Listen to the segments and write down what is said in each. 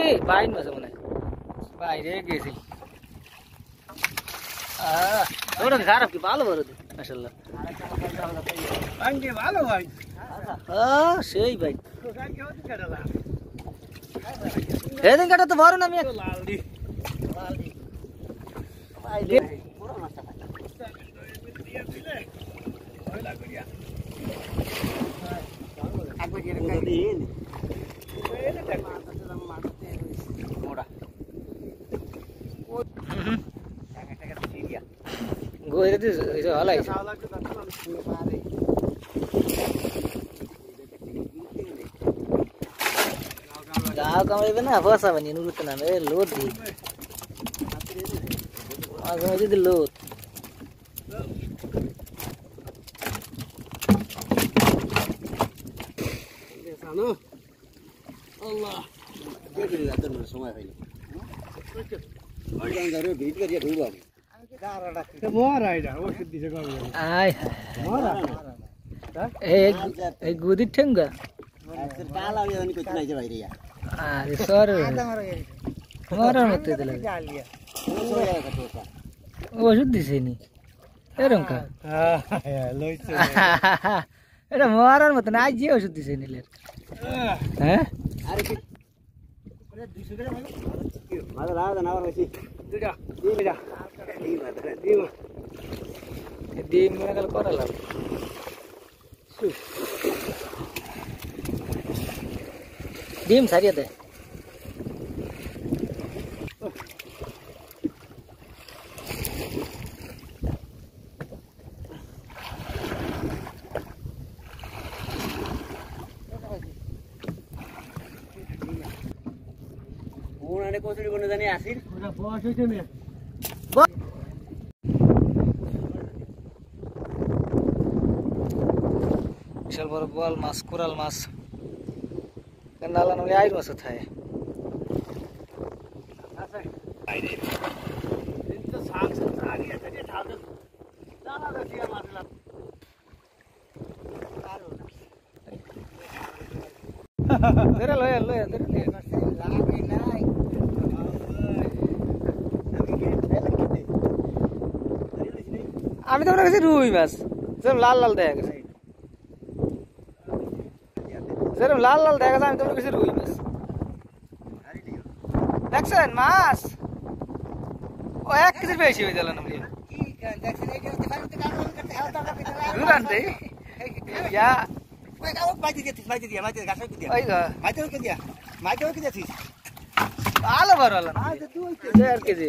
এই বাইন মাছ মনে বাইরে গেছি ওটা খারাপ কি ভালো বড় মাশাআল্লাহ আঙ্গে ভালো ভাই সেই ভাই এদিন কাটা তো বড় না আমি লালডি পুরো মাছটা ভাই গোয়ের দিস এটা ভালো আছে গাও কামড়াবে না ফসাবে নি নুরুত না রে লোদ দি মাঝে মাঝে দি লোদ জানো আল্লাহ দেখি রাতের সময় হইলো ওই গাঙ্গারে ভিড় করিয়া ঢুকবা আয় এই গুদির ঠেঙ্গা আরে সর মারার মতো দিলে ওষুধ দিছে নি এরকম কা এটা মারার মতো না আজ যে ওষুধ দিছে নিলে হ্যাঁ ডিম মনে গেল করালাম ডিম সারিয়ে দে কোচড়ি বনে জানি আসির বস হইছে না বিশাল বড় বোয়াল মাছ কোরাল মাছ নালা নামলে আইর মাছ থাকে আমি তো মনে করছি রুই মাছ যেরকম লাল লাল দেখা গেছে যেরকম লাল লাল দেখা গেছে আমি তো মনে করছি রুই মাছ দেখছেন মাছ ও 1 কেজির বেশি হয়ে গেল নামলে ভালো বড় হলো 1 কেজি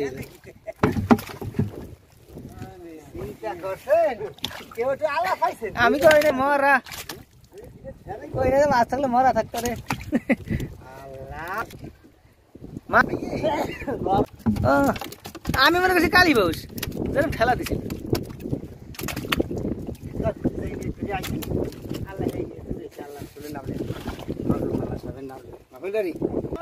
আমি তো মরা মাছ থাকলে মরা থাকতো রে আমি মনে করছি কালী বাউস যেরকম ঠেলা দিছিল আল্লাহ